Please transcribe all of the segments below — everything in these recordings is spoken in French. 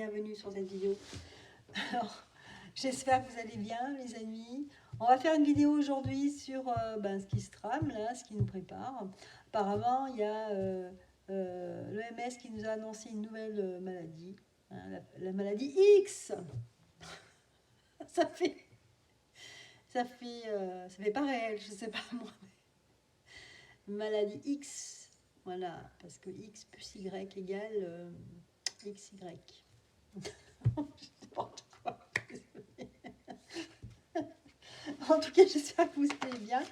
bienvenue sur cette vidéo. Alors, j'espère que vous allez bien les amis. On va faire une vidéo aujourd'hui sur ce qui se trame là, ce qui nous prépare. Apparemment, il y a l'OMS qui nous a annoncé une nouvelle maladie, hein, la maladie X. ça fait pas réel, je sais pas moi. Maladie X, voilà, parce que X plus Y égale XY. En tout cas, j'espère que vous allez bien.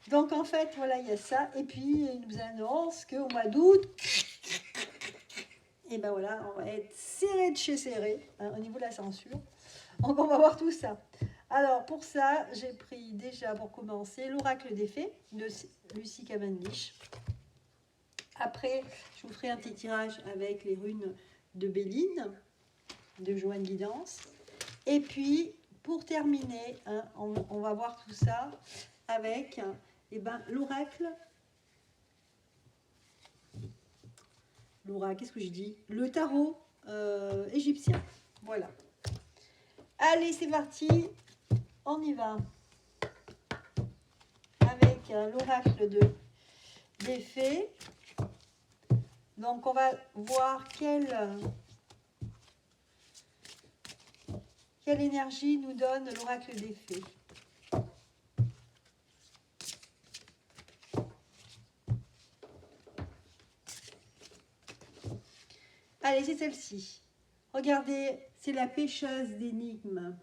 Donc, en fait, voilà, il y a ça. Et puis, il nous annonce qu'au mois d'août, et ben voilà, on va être serré de chez serré, hein, au niveau de la censure. Donc, on va voir tout ça. Alors, pour ça, j'ai pris déjà, pour commencer, l'oracle des fées de Lucie Cavendish. Après, je vous ferai un petit tirage avec les runes de Béline, de Joanne Guidance. Et puis, pour terminer, hein, on va voir tout ça avec l'oracle. Qu'est-ce que je dis? Le tarot égyptien. Voilà. Allez, c'est parti. On y va. Avec l'oracle des fées. Donc, on va voir quelle énergie nous donne l'oracle des fées. Allez, c'est celle-ci. Regardez, c'est la pêcheuse d'énigmes.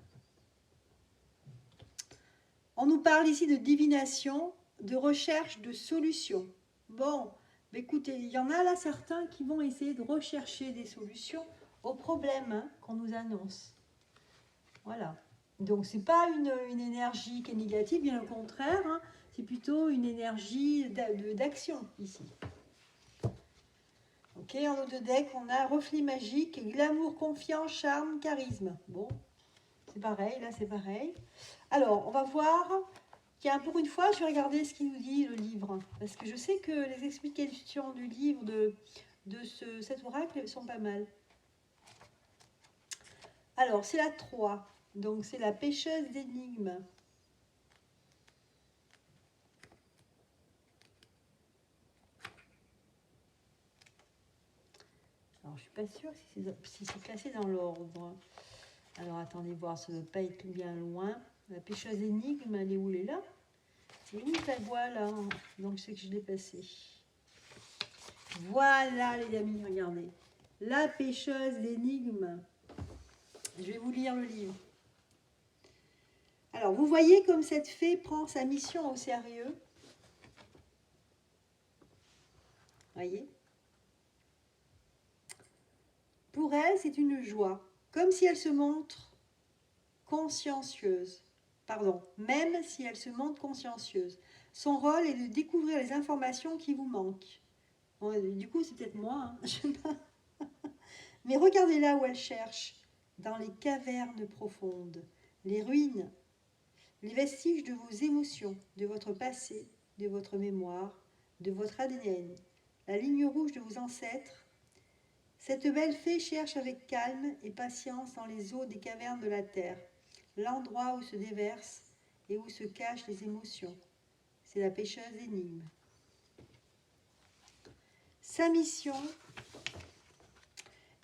On nous parle ici de divination, de recherche de solutions. Bon, écoutez, il y en a là certains qui vont essayer de rechercher des solutions aux problèmes qu'on nous annonce. Voilà. Donc, ce n'est pas une énergie qui est négative, bien au contraire, hein, c'est plutôt une énergie d'action ici. Ok, en haut de deck, on a reflet magique, glamour, confiance, charme, charisme. Bon, c'est pareil, là c'est pareil. Alors, on va voir, pour une fois, je vais regarder ce qu'il nous dit le livre. Parce que je sais que les explications du livre de cet oracle sont pas mal. Alors, c'est la 3. Donc, c'est la pêcheuse d'énigmes. Alors, je ne suis pas sûre si c'est classé dans l'ordre. Alors, attendez voir, ça ne doit pas être bien loin. La pêcheuse d'énigmes, elle est où? Elle est là. Et oui, la voilà. Donc, c'est que je l'ai passée. Voilà, les amis, regardez. La pêcheuse d'énigmes. Je vais vous lire le livre. Alors, vous voyez comme cette fée prend sa mission au sérieux. Voyez. Pour elle, c'est une joie, comme si elle se montre consciencieuse. Pardon, même si elle se montre consciencieuse. Son rôle est de découvrir les informations qui vous manquent. Bon, du coup, c'est peut-être moi. Hein, je sais pas. Mais regardez là où elle cherche, dans les cavernes profondes, les ruines, les vestiges de vos émotions, de votre passé, de votre mémoire, de votre ADN, la ligne rouge de vos ancêtres. Cette belle fée cherche avec calme et patience dans les eaux des cavernes de la terre, l'endroit où se déversent et où se cachent les émotions. C'est la pêcheuse d'énigmes. Sa mission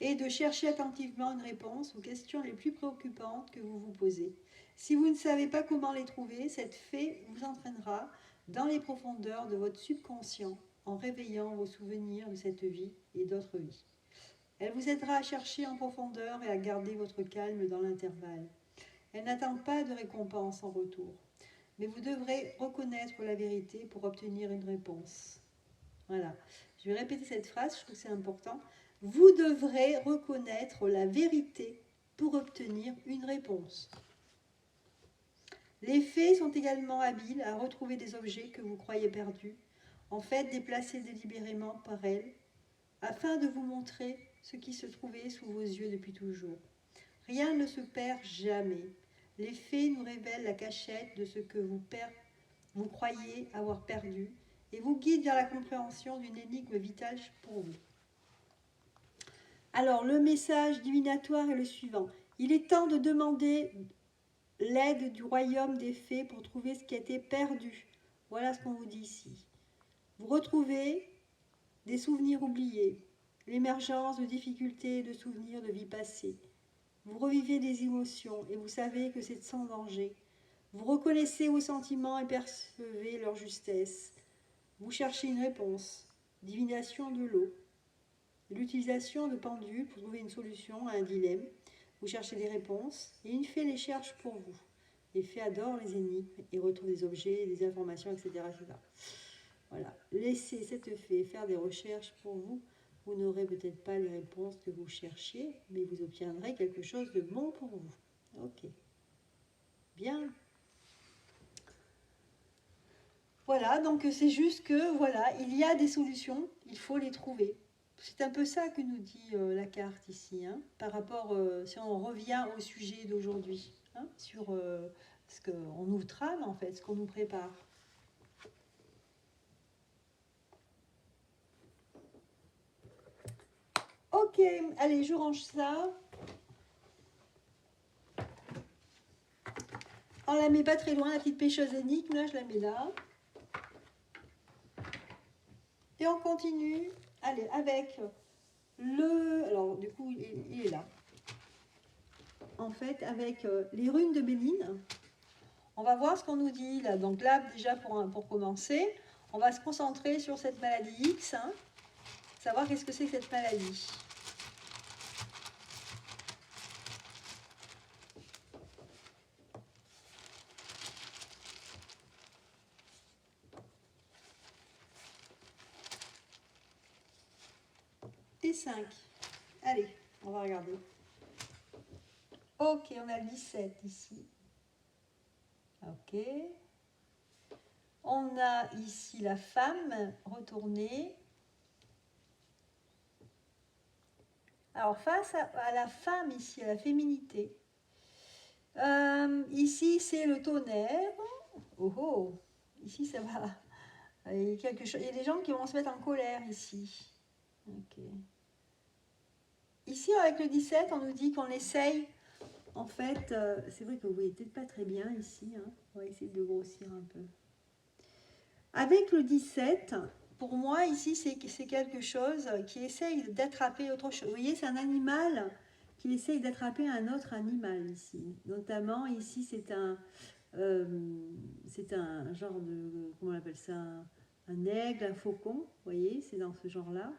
est de chercher attentivement une réponse aux questions les plus préoccupantes que vous vous posez. Si vous ne savez pas comment les trouver, cette fée vous entraînera dans les profondeurs de votre subconscient en réveillant vos souvenirs de cette vie et d'autres vies. Elle vous aidera à chercher en profondeur et à garder votre calme dans l'intervalle. Elle n'attend pas de récompense en retour, mais vous devrez reconnaître la vérité pour obtenir une réponse. Voilà, je vais répéter cette phrase, je trouve que c'est important. Vous devrez reconnaître la vérité pour obtenir une réponse. Les fées sont également habiles à retrouver des objets que vous croyez perdus, en fait déplacés délibérément par elles, afin de vous montrer ce qui se trouvait sous vos yeux depuis toujours. Rien ne se perd jamais. Les fées nous révèlent la cachette de ce que vous croyez avoir perdu et vous guident vers la compréhension d'une énigme vitale pour vous. Alors, le message divinatoire est le suivant. Il est temps de demander l'aide du royaume des fées pour trouver ce qui a été perdu. Voilà ce qu'on vous dit ici. Vous retrouvez des souvenirs oubliés, l'émergence de difficultés, de souvenirs de vie passée. Vous revivez des émotions et vous savez que c'est sans danger. Vous reconnaissez vos sentiments et percevez leur justesse. Vous cherchez une réponse. Divination de l'eau. L'utilisation de pendules pour trouver une solution à un dilemme. Vous cherchez des réponses et une fée les cherche pour vous. Les fées adorent les énigmes et retrouvent des objets, des informations, etc. etc. Voilà. Laissez cette fée faire des recherches pour vous. Vous n'aurez peut-être pas les réponses que vous cherchiez, mais vous obtiendrez quelque chose de bon pour vous. Ok. Bien. Voilà, donc c'est juste que, voilà, il y a des solutions, il faut les trouver. C'est un peu ça que nous dit la carte ici, hein, par rapport, si on revient au sujet d'aujourd'hui, hein, sur ce qu'on nous trame en fait, ce qu'on nous prépare. Ok, allez, je range ça. On la met pas très loin, la petite pêcheuse énigme, là, je la mets là. Et on continue, allez, avec le... Alors, du coup, il est là. En fait, avec les runes de Béline, on va voir ce qu'on nous dit là. Donc là, déjà, pour commencer, on va se concentrer sur cette maladie X, hein, savoir qu'est-ce que c'est que cette maladie. T5. Allez, on va regarder. Ok, on a le 17 ici. Ok. On a ici la femme retournée. Alors, face à la femme ici, à la féminité, ici c'est le tonnerre. Oh oh, ici ça va. Il y a quelque chose. Il y a des gens qui vont se mettre en colère ici. Ok. Ici, avec le 17, on nous dit qu'on essaye. En fait, c'est vrai que vous voyez peut-être pas très bien ici. Hein. On va essayer de grossir un peu. Avec le 17, pour moi, ici, c'est quelque chose qui essaye d'attraper autre chose. Vous voyez, c'est un animal qui essaye d'attraper un autre animal ici. Notamment, ici, c'est un genre de... Comment on appelle ça, un aigle, un faucon. Vous voyez, c'est dans ce genre-là.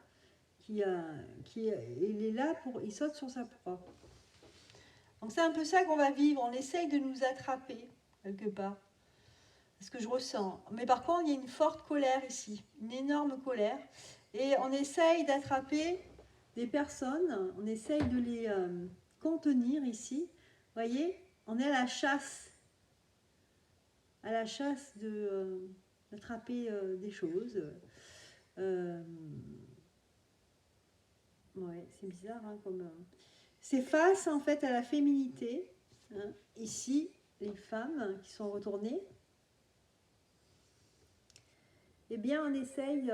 Il est là pour... Il saute sur sa proie. Donc c'est un peu ça qu'on va vivre. On essaye de nous attraper, quelque part. C'est ce que je ressens. Mais par contre, il y a une forte colère ici. Une énorme colère. Et on essaye d'attraper des personnes. On essaye de les contenir ici. Vous voyez, on est à la chasse. À la chasse d'attraper des choses. Ouais, c'est bizarre, hein, comme... C'est face, en fait, à la féminité. Hein. Ici, les femmes qui sont retournées. Eh bien, on essaye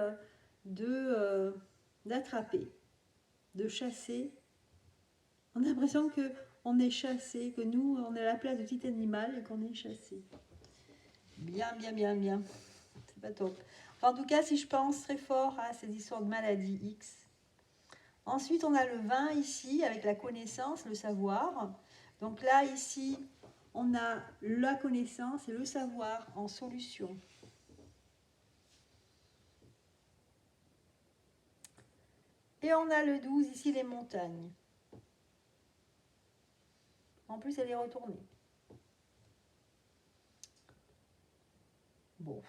d'attraper, de chasser. On a l'impression qu'on est chassé, que nous, on est à la place du petit animal et qu'on est chassé. Bien, bien, bien, bien. C'est pas top. Enfin, en tout cas, si je pense très fort à ces histoires de maladie X. Ensuite, on a le 20 ici, avec la connaissance, le savoir. Donc là, ici, on a la connaissance et le savoir en solution. Et on a le 12 ici, les montagnes. En plus, elle est retournée. Bon.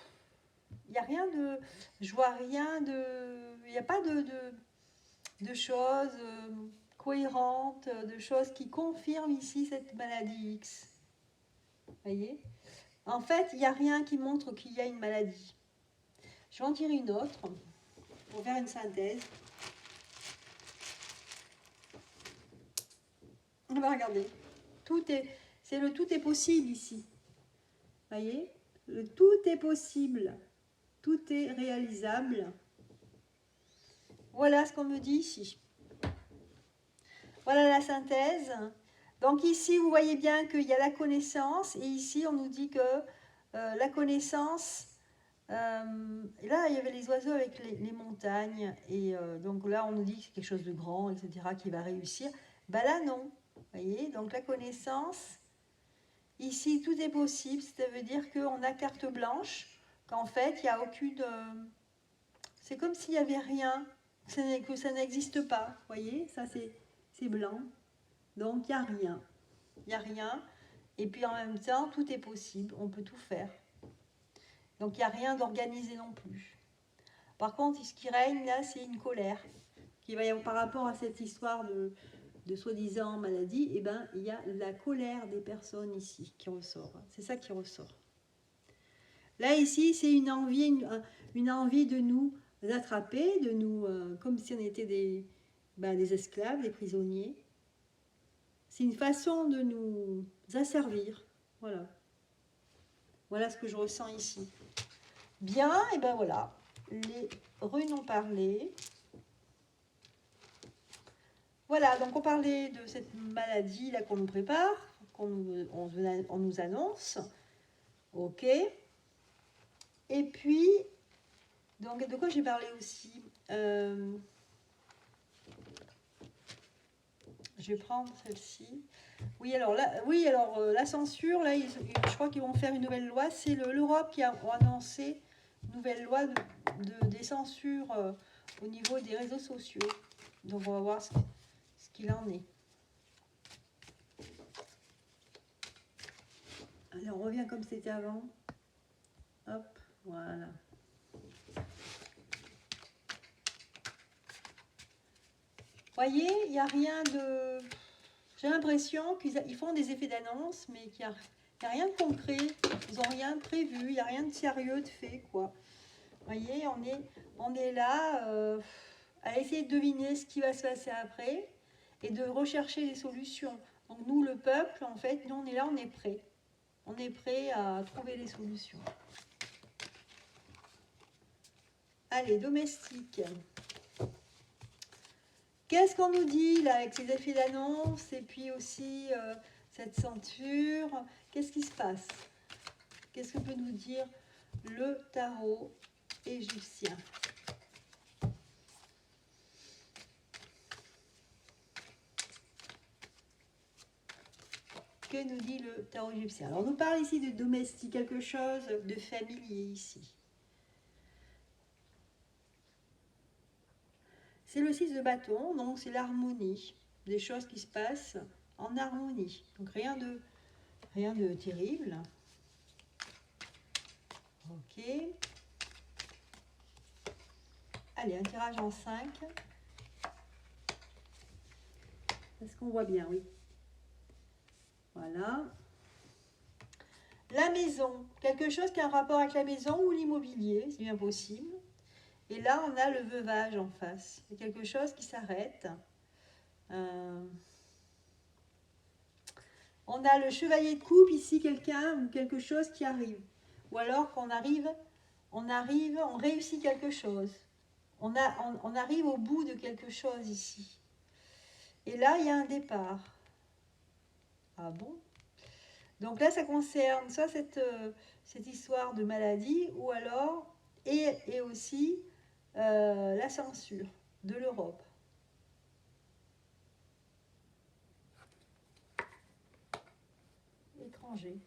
Il n'y a rien de... Je vois rien de... Il n'y a pas de choses cohérentes, de choses qui confirment ici cette maladie X. Vous voyez ? En fait, il n'y a rien qui montre qu'il y a une maladie. Je vais en tirer une autre pour faire une synthèse. On va regarder. C'est le tout est possible ici. Vous voyez ? Le tout est possible. Tout est réalisable. Voilà ce qu'on me dit ici. Voilà la synthèse. Donc ici, vous voyez bien qu'il y a la connaissance, et ici, on nous dit que la connaissance, et là, il y avait les oiseaux avec les montagnes, et donc là, on nous dit que c'est quelque chose de grand, etc., qui va réussir. Ben là, non. Vous voyez, donc la connaissance, ici, tout est possible, ça veut dire qu'on a carte blanche, qu'en fait, il n'y a aucune... c'est comme s'il n'y avait rien, que ça n'existe pas. Vous voyez, ça c'est blanc. Donc, il n'y a rien. Il n'y a rien. Et puis, en même temps, tout est possible. On peut tout faire. Donc, il n'y a rien d'organisé non plus. Par contre, ce qui règne, là, c'est une colère. Qui va y avoir par rapport à cette histoire de soi-disant maladie, eh ben, il y a la colère des personnes ici qui ressort. C'est ça qui ressort. Là, ici, c'est une envie de nous attraper, de nous, comme si on était des esclaves, des prisonniers. C'est une façon de nous asservir. Voilà. Voilà ce que je ressens ici. Bien, et ben voilà. Les runes ont parlé. Voilà, donc on parlait de cette maladie là qu'on nous prépare, on nous annonce. Ok. Et puis, donc de quoi j'ai parlé aussi je vais prendre celle-ci. Oui, alors la censure, là, je crois qu'ils vont faire une nouvelle loi. C'est l'Europe qui a annoncé une nouvelle loi des censures au niveau des réseaux sociaux. Donc on va voir ce qu'il en est. Alors on revient comme c'était avant. Hop, voilà. Voyez, il n'y a rien de... J'ai l'impression qu'ils font des effets d'annonce, mais qu'il n'y a rien de concret. Ils n'ont rien prévu, il n'y a rien de sérieux de fait, quoi. Voyez, on est là à essayer de deviner ce qui va se passer après et de rechercher des solutions. Donc nous, le peuple, en fait, nous on est là, on est prêt. On est prêt à trouver des solutions. Allez, domestique. Qu'est-ce qu'on nous dit là avec ces effets d'annonce et puis aussi cette ceinture? Qu'est-ce qui se passe? Qu'est-ce que peut nous dire le tarot égyptien? Que nous dit le tarot égyptien? Alors, on nous parle ici de domestique, quelque chose de familier ici. C'est le 6 de bâton, donc c'est l'harmonie, des choses qui se passent en harmonie. Donc rien de terrible. Ok. Allez, un tirage en 5. Est-ce qu'on voit bien? Oui. Voilà. La maison, quelque chose qui a un rapport avec la maison ou l'immobilier, c'est bien possible. Et là, on a le veuvage en face. C'est quelque chose qui s'arrête. On a le chevalier de coupe ici, quelqu'un ou quelque chose qui arrive. Ou alors qu'on arrive, on réussit quelque chose. On arrive au bout de quelque chose ici. Et là, il y a un départ. Ah bon? Donc là, ça concerne soit cette histoire de maladie, ou alors, et aussi la censure de l'Europe. Étranger.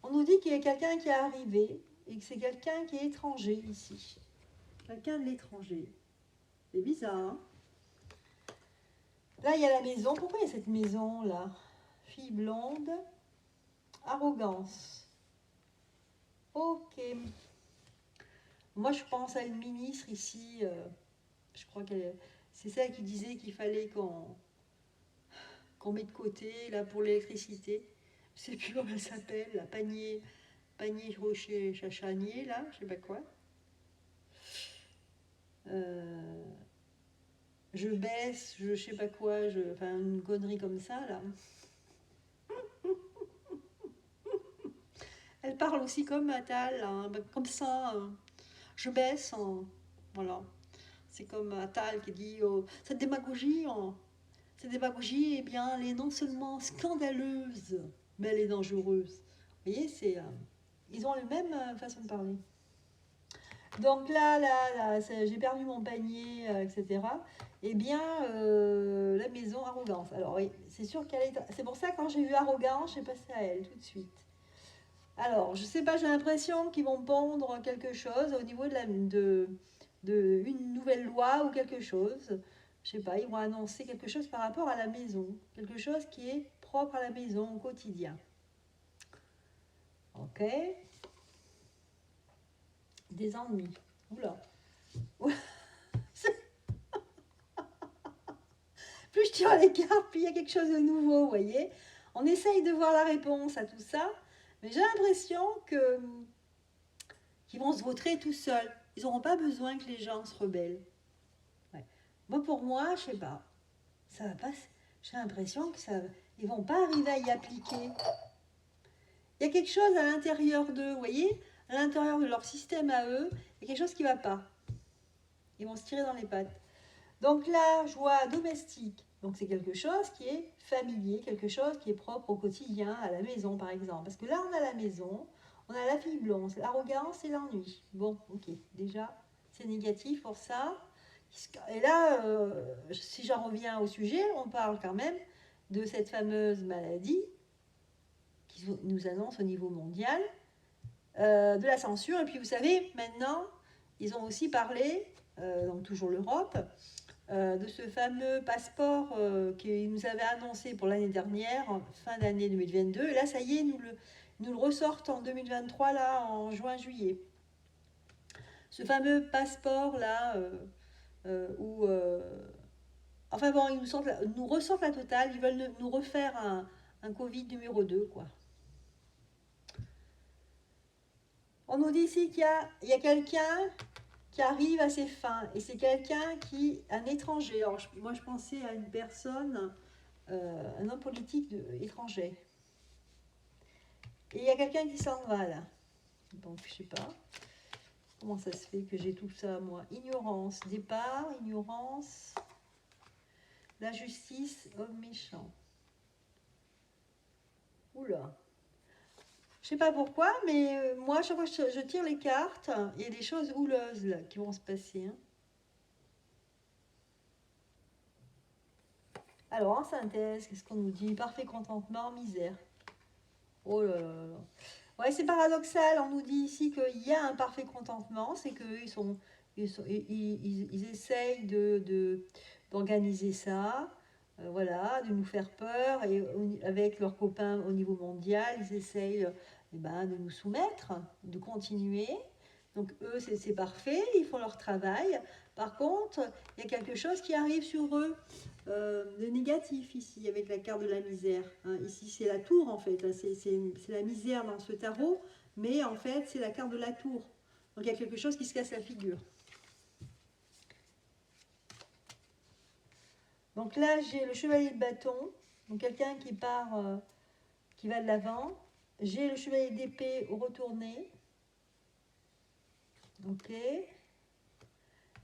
On nous dit qu'il y a quelqu'un qui est arrivé, et que c'est quelqu'un qui est étranger ici. Quelqu'un de l'étranger. C'est bizarre, hein? Là, il y a la maison. Pourquoi il y a cette maison, là? Fille blonde. Arrogance. Ok. Moi, je pense à une ministre ici. Je crois que c'est celle qui disait qu'il fallait qu'on mette de côté là pour l'électricité. Je sais plus comment elle s'appelle, la panier rocher chachanier, là, je sais pas quoi. Je baisse, je sais pas quoi, enfin une connerie comme ça, là. Elle parle aussi comme Attal, hein, comme ça, je baisse, voilà. C'est comme Attal qui dit cette démagogie, Cette démagogie, eh bien, elle est non seulement scandaleuse, mais elle est dangereuse. Vous voyez, ils ont la même façon de parler. Donc là, j'ai perdu mon panier, etc. Eh bien, la maison, arrogance. Alors oui, c'est sûr qu'elle est... C'est pour ça, quand j'ai vu arrogance, j'ai passé à elle tout de suite. Alors, je sais pas, j'ai l'impression qu'ils vont pondre quelque chose au niveau de une nouvelle loi ou quelque chose. Je sais pas, ils vont annoncer quelque chose par rapport à la maison. Quelque chose qui est propre à la maison au quotidien. Ok. Des ennuis. Oula. Plus je tire les cartes, plus il y a quelque chose de nouveau, vous voyez. On essaye de voir la réponse à tout ça, mais j'ai l'impression qu'ils vont se vautrer tout seuls. Ils n'auront pas besoin que les gens se rebellent. Ouais. Moi, pour moi, je sais pas. Ça va pas. J'ai l'impression que ils vont pas arriver à y appliquer. Il y a quelque chose à l'intérieur d'eux, vous voyez, à l'intérieur de leur système à eux, il y a quelque chose qui ne va pas. Ils vont se tirer dans les pattes. Donc la joie domestique, donc c'est quelque chose qui est familier, quelque chose qui est propre au quotidien, à la maison par exemple. Parce que là, on a la maison, on a la fille blonde, l'arrogance et l'ennui. Bon, ok, déjà, c'est négatif pour ça. Et là, si j'en reviens au sujet, on parle quand même de cette fameuse maladie qui nous annonce au niveau mondial, de la censure. Et puis vous savez, maintenant, ils ont aussi parlé, donc toujours l'Europe, de ce fameux passeport qu'ils nous avaient annoncé pour l'année dernière, fin d'année 2022. Et là, ça y est, nous le ressortent en 2023, là, en juin-juillet. Ce fameux passeport-là, où... enfin bon, ils nous ressortent la totale, ils veulent nous refaire un Covid numéro 2, quoi. On nous dit ici qu'il y a quelqu'un qui arrive à ses fins, et c'est quelqu'un un étranger. Alors, moi, je pensais à une personne, un homme politique étranger. Et il y a quelqu'un qui s'en va, là. Donc, je sais pas comment ça se fait que j'ai tout ça, moi. Ignorance, départ, ignorance, la justice, homme méchant. Oula. Je sais pas pourquoi, mais moi, chaque fois que je tire les cartes, il y a des choses houleuses là, qui vont se passer. Hein. Alors, en synthèse, qu'est-ce qu'on nous dit? Parfait contentement, misère. Oh là là là. Ouais, c'est paradoxal. On nous dit ici qu'il y a un parfait contentement, c'est qu'eux, ils essayent d'organiser ça, voilà, de nous faire peur, et avec leurs copains au niveau mondial, ils essayent de nous soumettre, de continuer. Donc eux, c'est parfait, ils font leur travail. Par contre, il y a quelque chose qui arrive sur eux de négatif ici, avec la carte de la misère. Hein. Ici, c'est la tour, en fait. Hein. C'est la misère dans ce tarot, mais en fait, c'est la carte de la tour. Donc il y a quelque chose qui se casse la figure. Donc là, j'ai le chevalier de bâton, donc quelqu'un qui part, qui va de l'avant. J'ai le chevalier d'épée au retourné. Ok.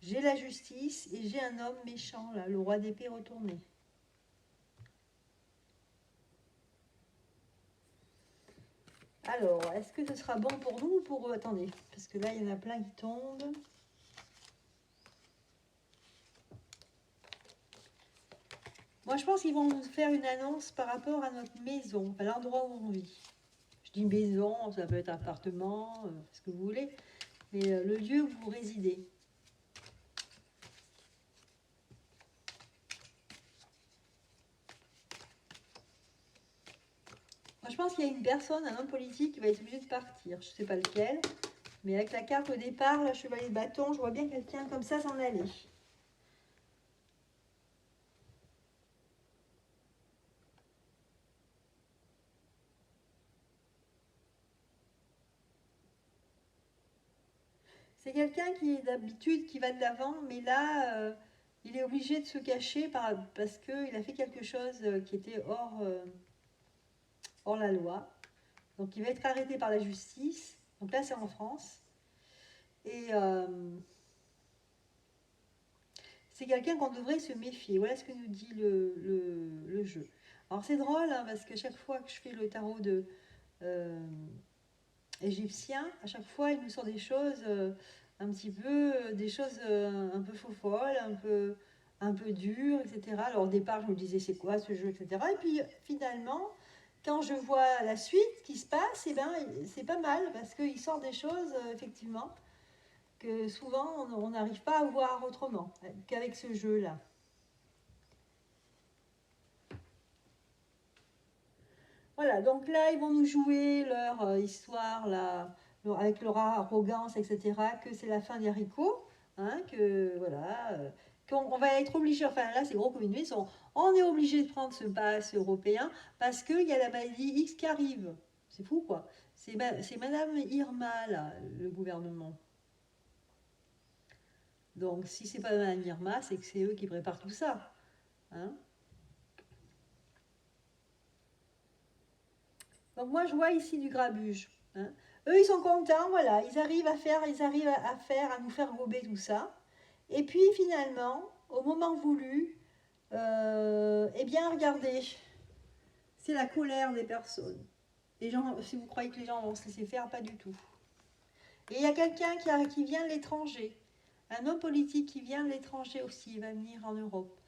J'ai la justice et j'ai un homme méchant, là, le roi d'épée retourné. Alors, est-ce que ce sera bon pour nous ou pour eux? Attendez, parce que là, il y en a plein qui tombent. Moi, je pense qu'ils vont nous faire une annonce par rapport à notre maison, à l'endroit où on vit. Je dis maison, ça peut être appartement, ce que vous voulez, mais le lieu où vous résidez. Moi, je pense qu'il y a une personne, un homme politique qui va être obligé de partir. Je ne sais pas lequel, mais avec la carte au départ, le chevalier de bâton, je vois bien quelqu'un comme ça s'en aller. C'est quelqu'un qui d'habitude qui va de l'avant, mais là, il est obligé de se cacher parce qu'il a fait quelque chose qui était hors la loi. Donc il va être arrêté par la justice. Donc là, c'est en France. Et c'est quelqu'un qu'on devrait se méfier. Voilà ce que nous dit le jeu. Alors c'est drôle, hein, parce que chaque fois que je fais le tarot euh, égyptien, à chaque fois il nous sort des choses un petit peu, des choses un peu faux-folles, un peu dures, etc. Alors au départ je me disais c'est quoi ce jeu, etc. Et puis finalement, quand je vois la suite qui se passe, eh ben, c'est pas mal, parce qu'il sort des choses effectivement que souvent on n'arrive pas à voir autrement qu'avec ce jeu-là. Voilà, donc là, ils vont nous jouer leur histoire, là, avec leur arrogance, etc., que c'est la fin des haricots, hein, que voilà, qu'on on va être obligé, enfin là, c'est gros comme une maison, on est obligé de prendre ce pass européen parce qu'il y a la maladie X qui arrive. C'est fou, quoi. C'est Madame Irma, là, le gouvernement. Donc, si c'est pas Madame Irma, c'est que c'est eux qui préparent tout ça. Hein. Donc moi je vois ici du grabuge. Hein. Eux ils sont contents, voilà, ils arrivent à faire, à nous faire gober tout ça. Et puis finalement, au moment voulu, eh bien regardez, c'est la colère des personnes. Les gens, si vous croyez que les gens vont se laisser faire, pas du tout. Et il y a quelqu'un qui vient de l'étranger, un homme politique qui vient de l'étranger aussi, il va venir en Europe.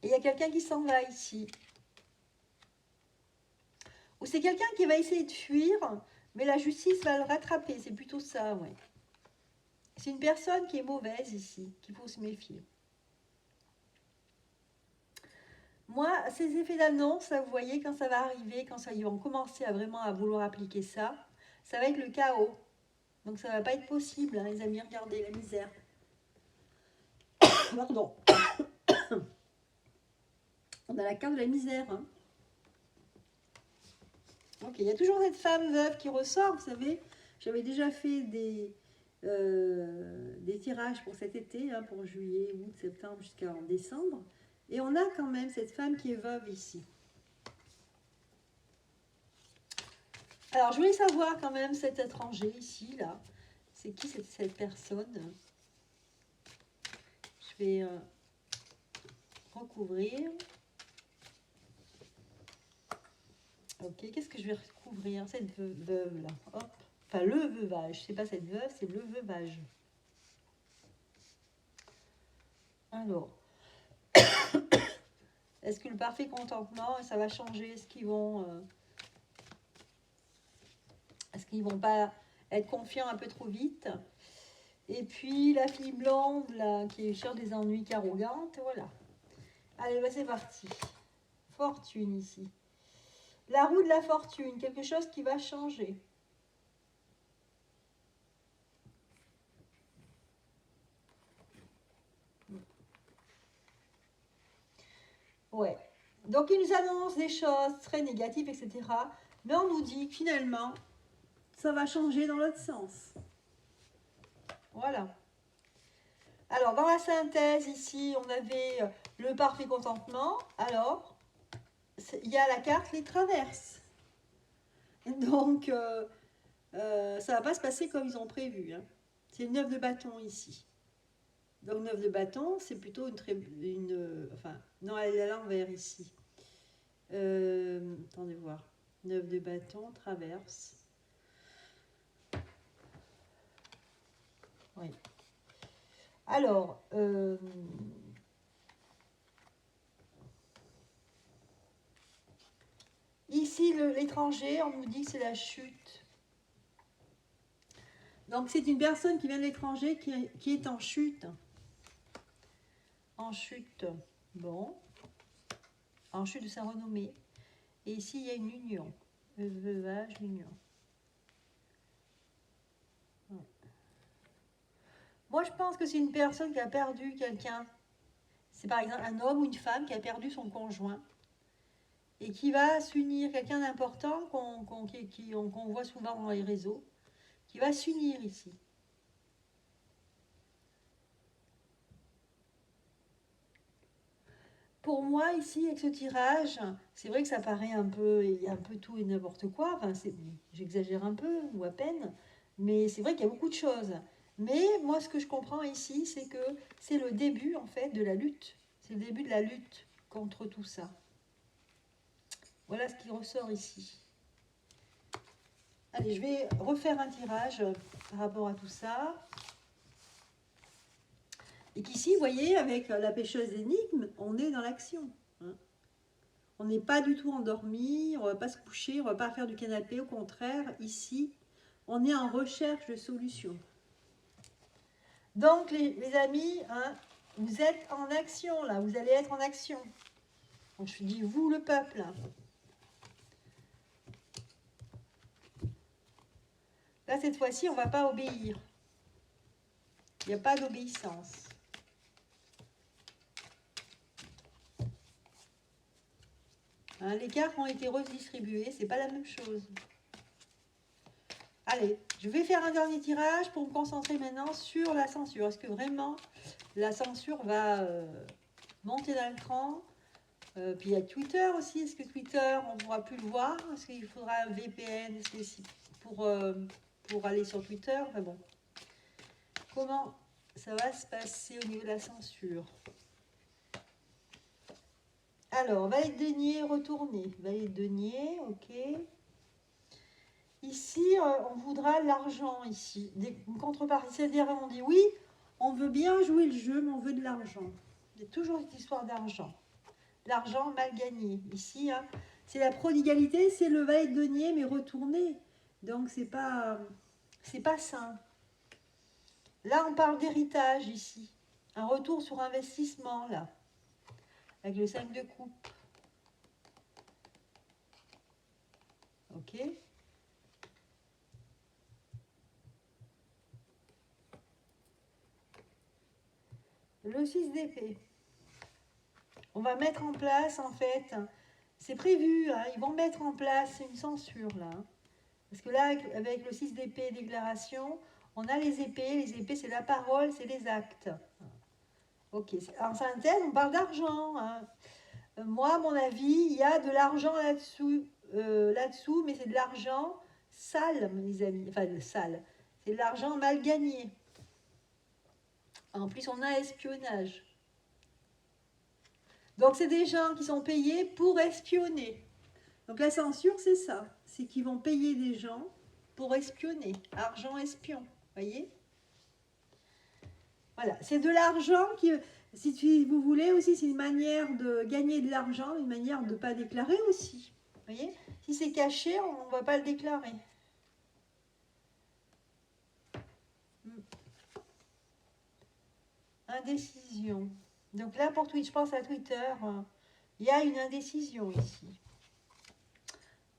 Et il y a quelqu'un qui s'en va ici. Ou c'est quelqu'un qui va essayer de fuir, mais la justice va le rattraper. C'est plutôt ça, ouais. C'est une personne qui est mauvaise ici, qu'il faut se méfier. Moi, ces effets d'annonce, vous voyez, quand ça va arriver, quand ils vont commencer à vraiment à vouloir appliquer ça, ça va être le chaos. Donc ça ne va pas être possible, hein, les amis, regardez la misère. Pardon. On a la carte de la misère. Hein. Ok, il y a toujours cette femme veuve qui ressort, vous savez. J'avais déjà fait des tirages pour cet été, hein, pour juillet, août, septembre jusqu'en décembre. Et on a quand même cette femme qui est veuve ici. Alors, je voulais savoir quand même cet étranger ici, là. C'est qui cette personne? Je vais recouvrir. Ok, qu'est-ce que je vais recouvrir? Cette veuve, là. Hop. Enfin, le veuvage. C'est pas cette veuve, c'est le veuvage. Alors, est-ce que le parfait contentement, ça va changer? Est-ce qu'ils vont pas être confiants un peu trop vite? Et puis la fille blonde, là, qui est chère des ennuis, qui est arrogante, voilà. Allez, bah, c'est parti. Fortune ici. La roue de la fortune, quelque chose qui va changer. Ouais. Donc il nous annonce des choses très négatives, etc. Mais on nous dit que finalement, ça va changer dans l'autre sens. Voilà. Alors, dans la synthèse, ici, on avait le parfait contentement. Alors, il y a la carte les traverses. Donc, ça ne va pas se passer comme ils ont prévu. Hein. C'est une 9 de bâton ici. Donc 9 de bâton, c'est plutôt enfin, non, elle est à l'envers ici. Attendez voir. 9 de bâton, traverse. Oui. Alors, ici, l'étranger, on nous dit que c'est la chute. Donc, c'est une personne qui vient de l'étranger qui est en chute. En chute. Bon. En chute de sa renommée. Et ici, il y a une union. Le veuvage, union. Ouais. Moi, je pense que c'est une personne qui a perdu quelqu'un. C'est par exemple un homme ou une femme qui a perdu son conjoint. Et qui va s'unir, quelqu'un d'important qu'on voit souvent dans les réseaux, qui va s'unir ici. Pour moi, ici, avec ce tirage, c'est vrai que ça paraît un peu, il y a un peu tout et n'importe quoi, enfin, j'exagère un peu, ou à peine, Mais c'est vrai qu'il y a beaucoup de choses. Mais moi, ce que je comprends ici, c'est que c'est le début, en fait, de la lutte. C'est le début de la lutte contre tout ça. Voilà ce qui ressort ici. Allez, je vais refaire un tirage par rapport à tout ça. Et qu'ici, vous voyez, avec la pêcheuse d'énigmes, on est dans l'action. Hein. On n'est pas du tout endormi, on ne va pas se coucher, on ne va pas faire du canapé. Au contraire, ici, on est en recherche de solutions. Donc, les amis, hein, vous êtes en action, là. Vous allez être en action. Donc, je dis, vous, le peuple. Là, cette fois-ci, on ne va pas obéir. Il n'y a pas d'obéissance. Hein, les cartes ont été redistribuées, c'est pas la même chose. Allez, je vais faire un dernier tirage pour me concentrer maintenant sur la censure. Est-ce que vraiment la censure va monter d'un cran? Puis il y a Twitter aussi. Est-ce que Twitter, on ne pourra plus le voir? Est-ce qu'il faudra un VPN pour aller sur Twitter? Enfin bon. Comment ça va se passer au niveau de la censure? Alors, valet de denier, retourner. Valet de denier, ok. Ici, on voudra l'argent, ici. Une contrepartie. C'est-à-dire, on dit oui, on veut bien jouer le jeu, mais on veut de l'argent. Il y a toujours cette histoire d'argent. L'argent mal gagné. Ici, hein, c'est la prodigalité, c'est le valet de denier, mais retourné. Donc, c'est pas sain. Là, on parle d'héritage, ici. Un retour sur investissement, là. Avec le 5 de coupe. Ok. Le 6 d'épée. On va mettre en place, en fait, c'est prévu, hein, ils vont mettre en place une censure, là. Hein. Parce que là, avec le 6 d'épée déclaration, on a les épées, c'est la parole, c'est les actes. Ok, en synthèse, on parle d'argent. Hein. Moi, à mon avis, il y a de l'argent là-dessous, mais c'est de l'argent sale, mes amis. Enfin, sale. C'est de l'argent mal gagné. En plus, on a espionnage. Donc, c'est des gens qui sont payés pour espionner. Donc, la censure, c'est ça. C'est qu'ils vont payer des gens pour espionner. Argent espion. Voyez? Voilà. C'est de l'argent qui, si vous voulez aussi, c'est une manière de gagner de l'argent, une manière de ne pas déclarer aussi. Voyez? Si c'est caché, on ne va pas le déclarer. Indécision. Donc là, pour Twitch, je pense à Twitter, il y a une indécision ici.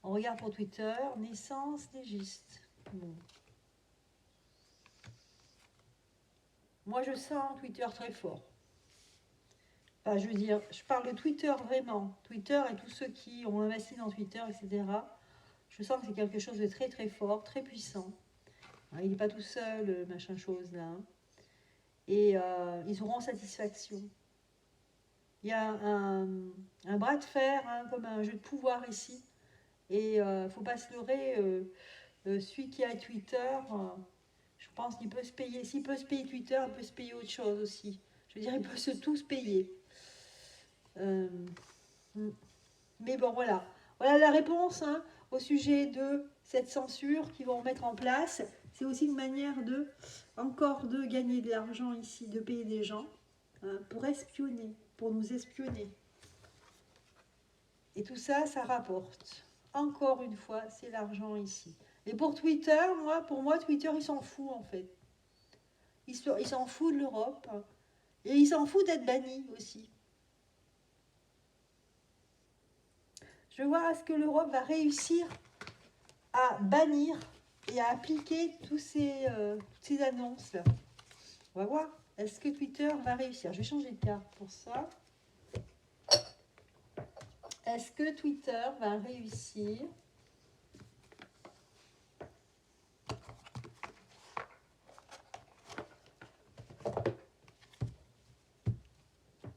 On regarde pour Twitter, naissance légiste. Bon. Moi, je sens Twitter très fort. Enfin, je veux dire, je parle de Twitter vraiment. Twitter et tous ceux qui ont investi dans Twitter, etc. Je sens que c'est quelque chose de très très fort, très puissant. Il n'est pas tout seul, machin chose là. Et ils auront satisfaction. Il y a un bras de fer, hein, comme un jeu de pouvoir ici. Et il ne faut pas se leurrer. Celui qui a Twitter, je pense qu'il peut se payer. S'il peut se payer Twitter, il peut se payer autre chose aussi. Je veux dire, il peut se tous payer. Mais bon, voilà. Voilà la réponse hein, au sujet de cette censure qu'ils vont mettre en place. C'est aussi une manière encore de gagner de l'argent ici, de payer des gens hein, pour espionner, pour nous espionner. Et tout ça, ça rapporte. Encore une fois, c'est l'argent ici. Et pour Twitter, pour moi, Twitter, il s'en fout en fait. Il s'en fout de l'Europe. Et il s'en fout d'être banni aussi. Je vais voir est-ce que l'Europe va réussir à bannir et à appliquer toutes ces annonces-là. On va voir. Est-ce que Twitter va réussir? Je vais changer de carte pour ça. Est-ce que Twitter va réussir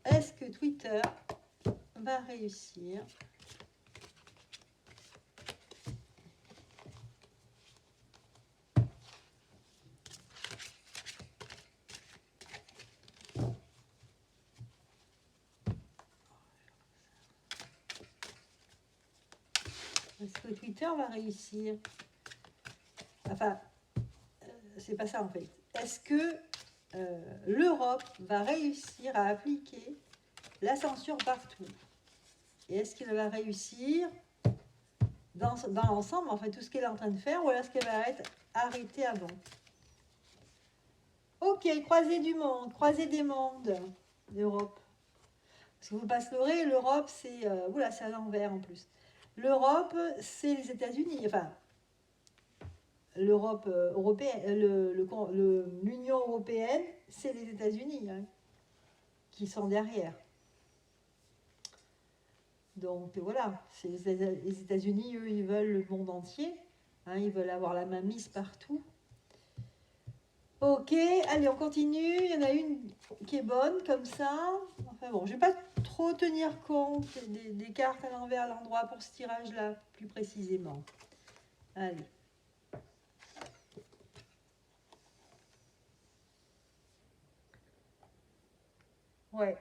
Est-ce que Twitter va réussir Est-ce que Twitter va réussir? Enfin, c'est pas ça en fait. Est-ce que l'Europe va réussir à appliquer la censure partout? Et est-ce qu'elle va réussir dans l'ensemble, en fait, tout ce qu'elle est en train de faire, ou est-ce qu'elle va être arrêtée avant? Ok, croisée du monde, croisée des mondes, l'Europe. Parce qu'il ne faut pas se leurrer, l'Europe, c'est... oula, c'est à l'envers en plus. L'Europe, c'est les États-Unis. Enfin, l'Europe européenne, l'Union européenne, c'est les États-Unis hein, qui sont derrière. Donc voilà, les États-Unis, eux, ils veulent le monde entier. Hein, ils veulent avoir la main mise partout. Ok, allez, on continue. Il y en a une qui est bonne, comme ça. Enfin bon, je ne vais pas trop tenir compte des cartes à l'envers, à l'endroit pour ce tirage-là, plus précisément. Allez. Ouais.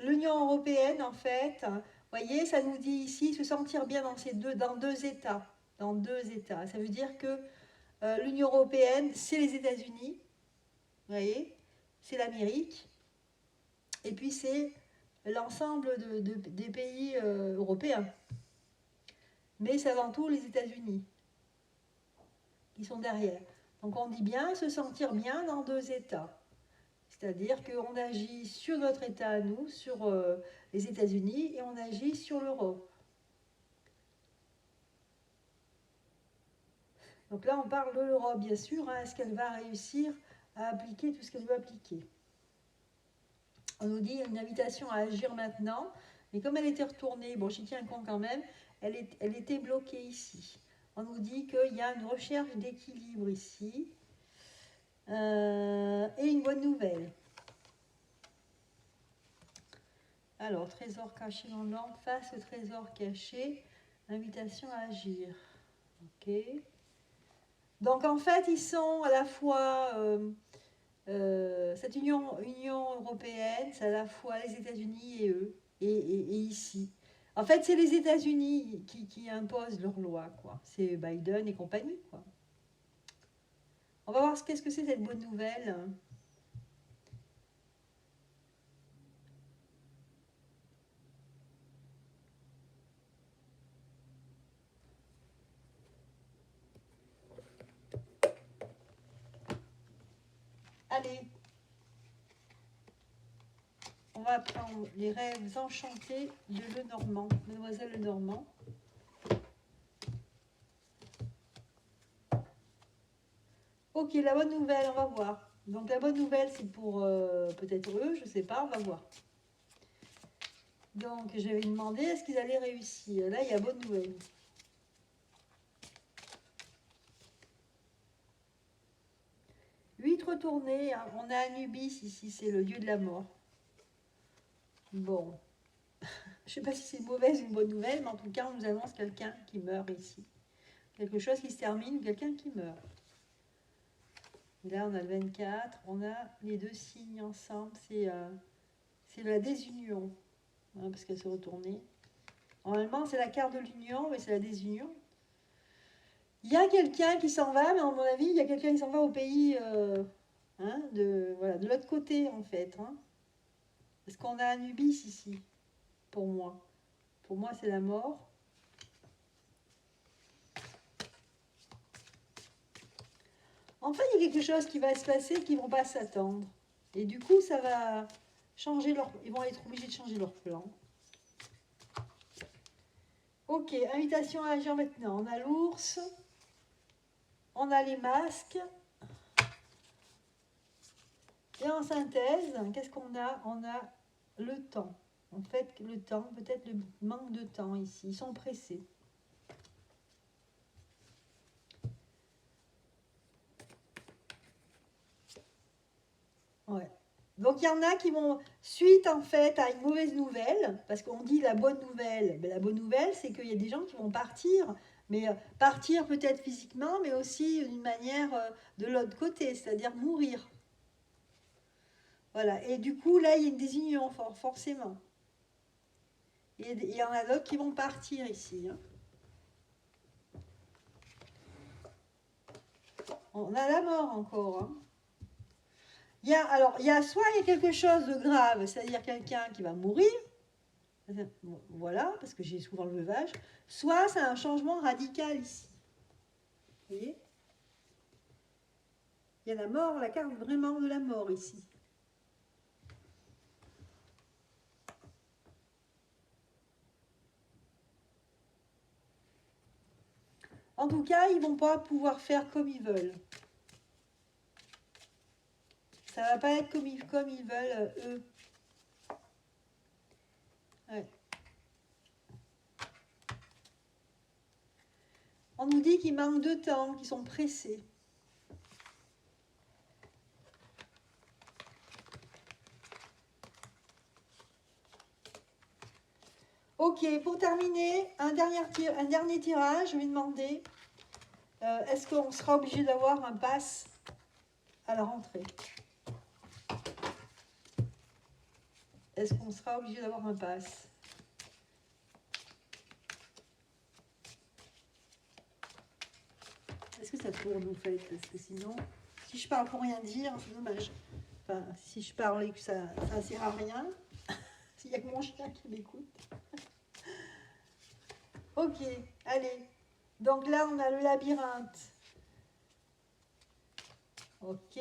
L'Union européenne, en fait, vous voyez, ça nous dit ici se sentir bien dans deux états. Dans deux états. Ça veut dire que l'Union européenne, c'est les États-Unis, vous voyez, c'est l'Amérique, et puis c'est l'ensemble des pays européens. Mais c'est avant tout les États-Unis qui sont derrière. Donc on dit bien se sentir bien dans deux états. C'est-à-dire qu'on agit sur notre état à nous, sur les États-Unis, et on agit sur l'Europe. Donc là, on parle de l'Europe, bien sûr. Hein, est-ce qu'elle va réussir à appliquer tout ce qu'elle veut appliquer? On nous dit une invitation à agir maintenant, mais comme elle était retournée, bon, j'y tiens compte quand même, elle était bloquée ici. On nous dit qu'il y a une recherche d'équilibre ici, et une bonne nouvelle. Alors, trésor caché dans l'ordre, face au trésor caché, invitation à agir. Ok. Donc, en fait, ils sont à la fois... cette Union européenne, c'est à la fois les États-Unis et eux, et ici. En fait, c'est les États-Unis qui imposent leurs lois, quoi. C'est Biden et compagnie, quoi. On va voir qu'est-ce que c'est cette bonne nouvelle. Allez, on va prendre les rêves enchantés de Lenormand, Mademoiselle Lenormand. Ok, la bonne nouvelle, on va voir. Donc la bonne nouvelle, c'est pour peut-être eux, je ne sais pas, on va voir. Donc j'avais demandé est-ce qu'ils allaient réussir. Là, il y a bonne nouvelle. 8 retournés, hein. On a Anubis ici, c'est le dieu de la mort. Bon, je ne sais pas si c'est une mauvaise ou une bonne nouvelle, mais en tout cas, on nous annonce quelqu'un qui meurt ici. Quelque chose qui se termine, quelqu'un qui meurt. Et là, on a le 24, on a les deux signes ensemble, c'est la désunion, hein, parce qu'elle s'est retournée. Normalement, c'est la carte de l'union, mais c'est la désunion. Il y a quelqu'un qui s'en va, mais à mon avis, il y a quelqu'un qui s'en va au pays hein, de l'autre côté, en fait. Hein. Parce qu'on a Anubis ici, pour moi. Pour moi, c'est la mort. En fait, il y a quelque chose qui va se passer qu'ils ne vont pas s'attendre. Et du coup, ça va changer leur... Ils vont être obligés de changer leur plan. Ok, invitation à agir maintenant. On a l'ours. On a les masques. Et en synthèse, qu'est-ce qu'on a? On a le temps. En fait, le temps, peut-être le manque de temps ici. Ils sont pressés. Ouais. Donc, il y en a qui vont, suite en fait à une mauvaise nouvelle, parce qu'on dit la bonne nouvelle, mais la bonne nouvelle, c'est qu'il y a des gens qui vont partir, mais partir peut-être physiquement, mais aussi d'une manière de l'autre côté, c'est-à-dire mourir. Voilà. Et du coup, là, il y a une désunion, forcément. Et il y en a d'autres qui vont partir ici. Hein. On a la mort encore. Hein. Alors, il y a soit il y a quelque chose de grave, c'est-à-dire quelqu'un qui va mourir, voilà, parce que j'ai souvent le veuvage, soit c'est un changement radical ici. Vous voyez? Il y a la mort, la carte vraiment de la mort ici. En tout cas, ils ne vont pas pouvoir faire comme ils veulent. Ça ne va pas être comme ils veulent, eux. Ouais. On nous dit qu'ils manquent de temps, qu'ils sont pressés. Ok, pour terminer, un dernier tirage, je vais demander, est-ce qu'on sera obligé d'avoir un pass à la rentrée? Est-ce qu'on sera obligé d'avoir un pass? Est-ce que ça tourne en fait? Parce que sinon, si je parle pour rien dire, c'est dommage. Enfin, si je parle et que ça ne sert à rien, s'il n'y a que mon chien qui m'écoute. Ok, allez. Donc là, on a le labyrinthe. Ok.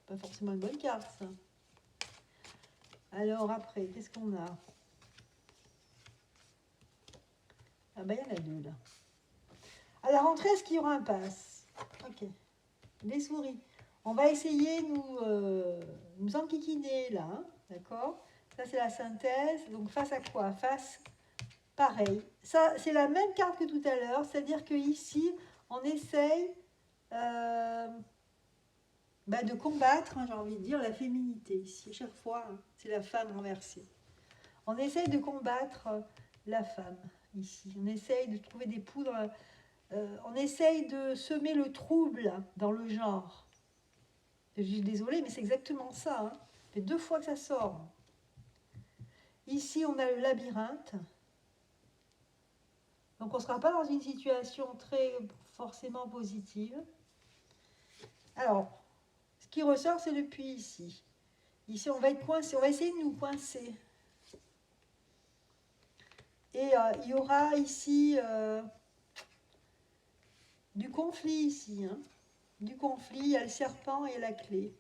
Pas forcément une bonne carte, ça. Alors après, qu'est-ce qu'on a? Ah ben, il y en a deux, là. À la rentrée, est-ce qu'il y aura un pass? Ok. Les souris. On va essayer de nous enquiquiner, là. Hein, d'accord? Ça, c'est la synthèse. Donc, face à quoi? Face, pareil. Ça, c'est la même carte que tout à l'heure. C'est-à-dire qu'ici, on essaye de combattre, hein, j'ai envie de dire, la féminité. Ici, chaque fois, hein, c'est la femme renversée. On essaye de combattre la femme, ici. On essaye de trouver des poudres. On essaye de semer le trouble dans le genre. Je suis désolée, mais c'est exactement ça. Hein. Ça fait 2 fois que ça sort. Ici, on a le labyrinthe. Donc, on ne sera pas dans une situation très forcément positive. Alors, ce qui ressort, c'est le puits ici. Ici, on va être coincé. On va essayer de nous coincer. Et il y aura ici du conflit ici. Hein. Du conflit, il y a le serpent et la clé.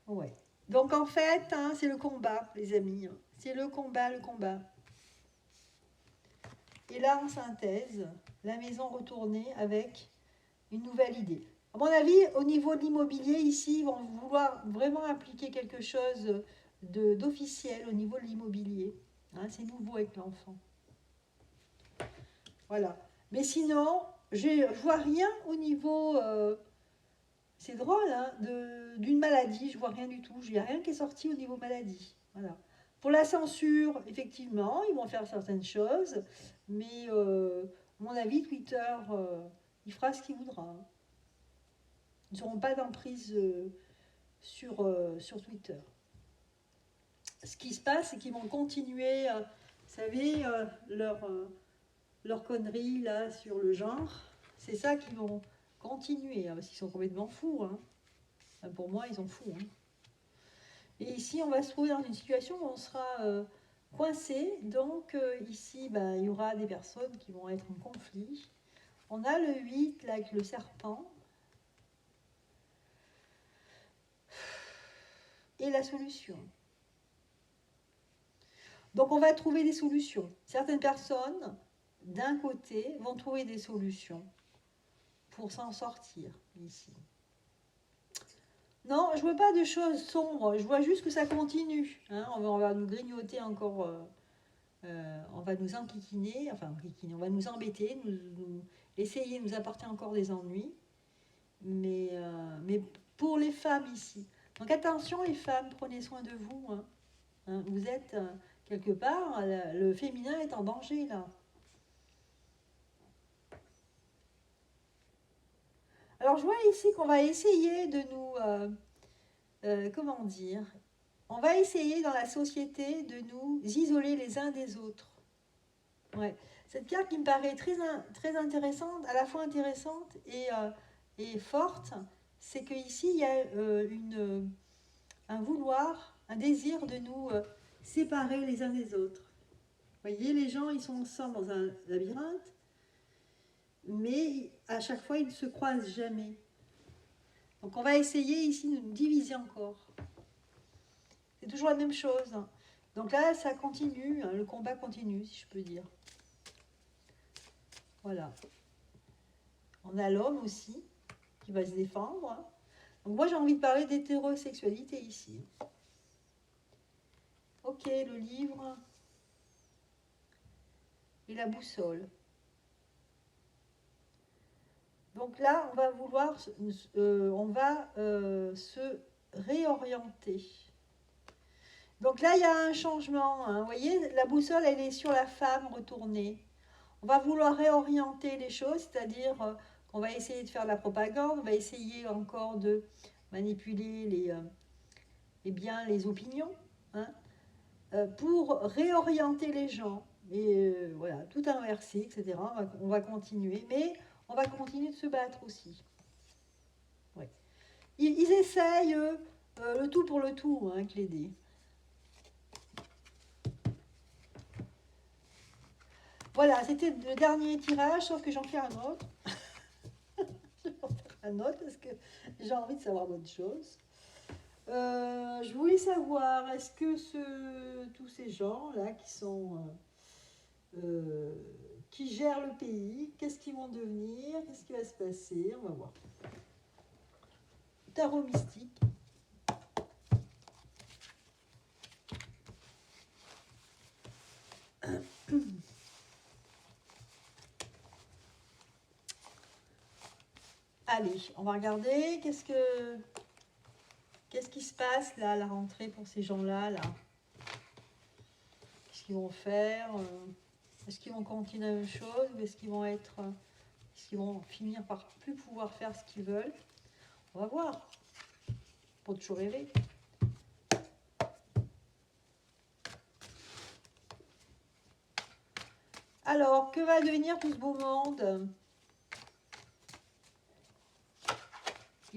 Ouais. Donc en fait, hein, c'est le combat, les amis. Hein. C'est le combat, le combat. Et là, en synthèse, la maison retournée avec une nouvelle idée. À mon avis, au niveau de l'immobilier, ici, ils vont vouloir vraiment appliquer quelque chose d'officiel au niveau de l'immobilier. Hein, c'est nouveau avec l'enfant. Voilà. Mais sinon, je ne vois rien au niveau... c'est drôle, hein, d'une maladie, je ne vois rien du tout. Il n'y a rien qui est sorti au niveau maladie. Voilà. Pour la censure, effectivement, ils vont faire certaines choses, mais à mon avis, Twitter, il fera ce qu'il voudra. Ils n'auront pas d'emprise sur Twitter. Ce qui se passe, c'est qu'ils vont continuer, vous savez, leur connerie là sur le genre. C'est ça qu'ils vont continuer, hein, parce qu'ils sont complètement fous. Hein. Enfin, pour moi, ils sont fous. Hein. Et ici, on va se trouver dans une situation où on sera coincé. Donc ici, il y aura des personnes qui vont être en conflit. On a le 8 là, avec le serpent. Et la solution. Donc on va trouver des solutions. Certaines personnes, d'un côté, vont trouver des solutions pour s'en sortir ici. Non, je ne vois pas de choses sombres, je vois juste que ça continue. Hein. On va nous grignoter encore, on va nous enquiquiner, on va nous embêter, essayer de nous apporter encore des ennuis. Mais pour les femmes ici. Donc attention les femmes, prenez soin de vous. Hein. Hein, vous êtes quelque part, le féminin est en danger là. Alors je vois ici qu'on va essayer de nous, comment dire, On va essayer dans la société de nous isoler les uns des autres. Ouais. Cette carte qui me paraît très intéressante, à la fois intéressante et forte, c'est qu'ici, il y a un vouloir, un désir de nous séparer les uns des autres. Vous voyez, les gens, ils sont ensemble dans un labyrinthe, mais à chaque fois, ils ne se croisent jamais. Donc on va essayer ici de nous diviser encore. C'est toujours la même chose. Donc là, ça continue, le combat continue, si je peux dire. Voilà. On a l'homme aussi, qui va se défendre. Donc moi, j'ai envie de parler d'hétérosexualité ici. Ok, le livre et la boussole. Donc là, on va vouloir, se réorienter. Donc là, il y a un changement. Hein. Vous voyez, la boussole, elle est sur la femme retournée. On va vouloir réorienter les choses, c'est-à-dire qu'on va essayer de faire de la propagande, on va essayer encore de manipuler les opinions, hein, pour réorienter les gens. Et voilà, tout inverser, etc. On va continuer, mais on va continuer de se battre aussi. Ouais. Ils essayent le tout pour le tout, hein, avec les dés. Voilà, c'était le dernier tirage, sauf que j'en fais un autre. Je vais en faire un autre parce que j'ai envie de savoir d'autres choses. Je voulais savoir, est-ce que tous ces gens-là qui gèrent le pays, qu'est-ce qu'ils vont devenir, qu'est-ce qui va se passer, on va voir. Tarot mystique. Allez, on va regarder qu'est-ce qui se passe là à la rentrée pour ces gens-là là. Qu'est-ce qu'ils vont faire Est-ce qu'ils vont continuer la même chose ou est-ce qu'ils vont finir par plus pouvoir faire ce qu'ils veulent? On va voir. Pour toujours rêver. Alors, que va devenir tout ce beau monde?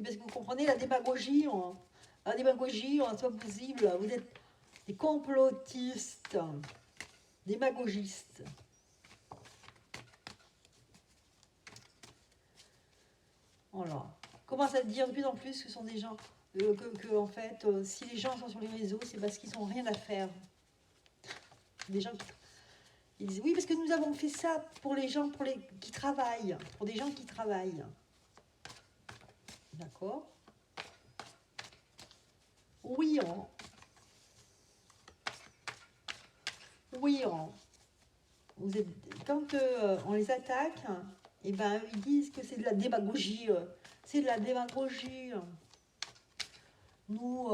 Parce que vous comprenez, la démagogie, c'est pas possible. Vous êtes des complotistes, démagogistes. Voilà. On commence à dire de plus en plus que ce sont des gens, en fait, si les gens sont sur les réseaux, c'est parce qu'ils n'ont rien à faire. Des gens ils disent, oui, parce que nous avons fait ça pour les gens qui travaillent, pour des gens qui travaillent. D'accord? Oui, quand on les attaque, eh ben, ils disent que c'est de la démagogie. C'est de la démagogie. Nous,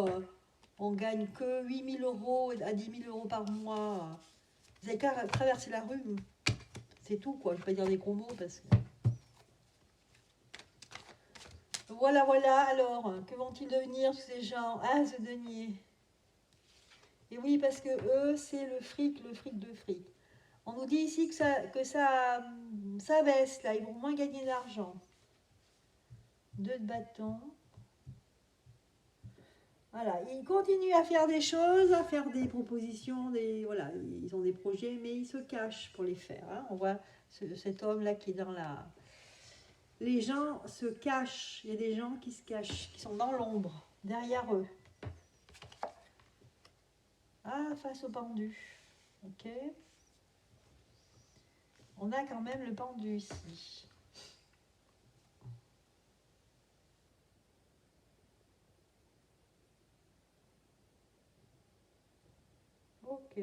on gagne que 8 000 € à 10 000 € par mois. Vous avez qu'à traverser la rue. C'est tout, quoi. Je ne vais pas dire des gros mots parce que... Voilà. Alors, que vont-ils devenir, tous ces gens? Ah, ce denier. Et oui, parce que eux, c'est le fric de fric. On nous dit ici que ça baisse, là. Ils vont moins gagner d'argent. 2 de bâton. Voilà, ils continuent à faire des choses, à faire des propositions, voilà, ils ont des projets, mais ils se cachent pour les faire. Hein. On voit cet homme-là qui est dans la... Les gens se cachent, il y a des gens qui se cachent, qui sont dans l'ombre, derrière eux. Ah, face au pendu. Ok. On a quand même le pendu ici. Ok.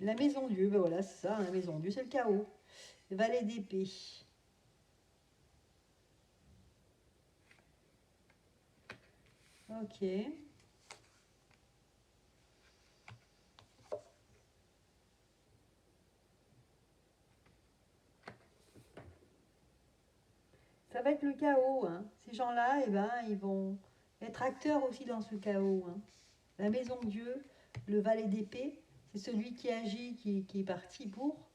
La maison Dieu, ben voilà, c'est ça, la maison Dieu, c'est le chaos. Le valet d'épée. Ok. Ça va être le chaos. Hein. Ces gens-là, eh ben, ils vont être acteur aussi dans ce chaos. Hein. La maison de Dieu, le valet d'épée, c'est celui qui agit, qui est parti pour.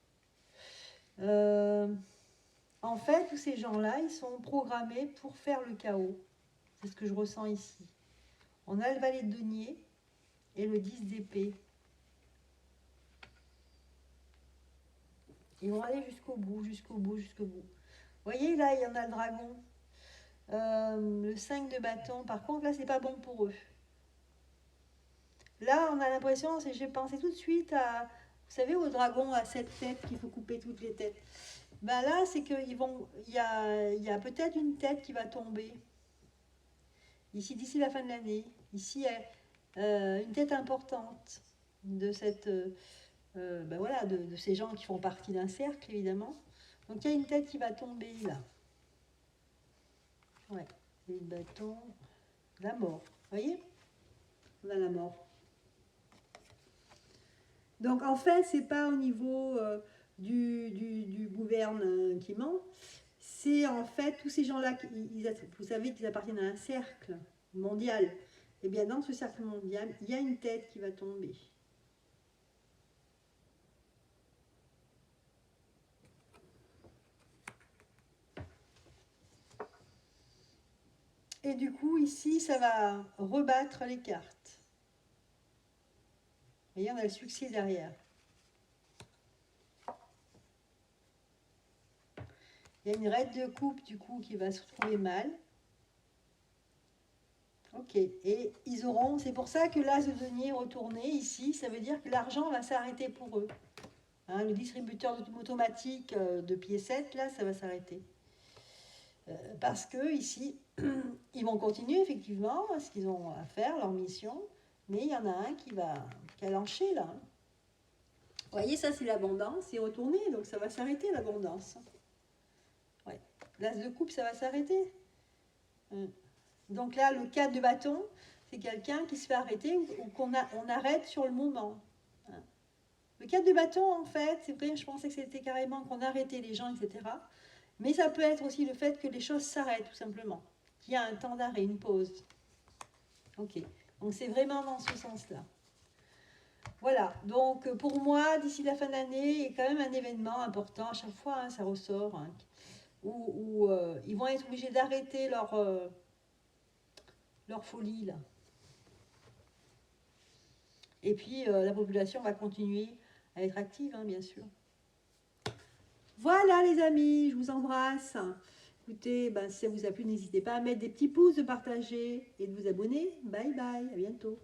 En fait, tous ces gens-là, ils sont programmés pour faire le chaos. C'est ce que je ressens ici. On a le valet de denier et le 10 d'épée. Ils vont aller jusqu'au bout, jusqu'au bout, jusqu'au bout. Vous voyez, là, il y en a le dragon. Le 5 de bâton, par contre, là, c'est pas bon pour eux. Là, on a l'impression, j'ai pensé tout de suite à, vous savez, au dragon à 7 têtes, qu'il faut couper toutes les têtes. Ben là, c'est qu'il y a peut-être une tête qui va tomber. Ici, d'ici la fin de l'année. Ici, une tête importante de cette, ben voilà, de ces gens qui font partie d'un cercle, évidemment. Donc, il y a une tête qui va tomber, là. Ouais, et le bâton, la mort. Vous voyez? On a la mort. Donc en fait, c'est pas au niveau du gouvernement, c'est en fait tous ces gens-là, vous savez qu'ils appartiennent à un cercle mondial. Et bien dans ce cercle mondial, il y a une tête qui va tomber. Et du coup, ici, ça va rebattre les cartes. Vous voyez, on a le succès derrière. Il y a une reine de coupe, du coup, qui va se trouver mal. Ok, et ils auront, c'est pour ça que l'as de denier retourné ici, ça veut dire que l'argent va s'arrêter pour eux. Hein, le distributeur automatique de piécettes, là, ça va s'arrêter. Parce que ici, ils vont continuer effectivement ce qu'ils ont à faire, leur mission, mais il y en a un qui a lâché là. Vous voyez, ça c'est l'abondance, c'est retourné, donc ça va s'arrêter l'abondance. Ouais. L'as de coupe, ça va s'arrêter. Donc là, le 4 de bâton, c'est quelqu'un qui se fait arrêter ou on arrête sur le moment. Le 4 de bâton, en fait, c'est vrai, je pensais que c'était carrément qu'on arrêtait les gens, etc. Mais ça peut être aussi le fait que les choses s'arrêtent, tout simplement. Qu'il y a un temps d'arrêt, une pause. Ok, donc c'est vraiment dans ce sens-là. Voilà, donc pour moi, d'ici la fin de l'année, il y a quand même un événement important. À chaque fois, hein, ça ressort, hein, où ils vont être obligés d'arrêter leur folie, là. Et puis, la population va continuer à être active, hein, bien sûr. Voilà les amis, je vous embrasse. Écoutez, ben, si ça vous a plu, n'hésitez pas à mettre des petits pouces, de partager et de vous abonner. Bye bye, à bientôt.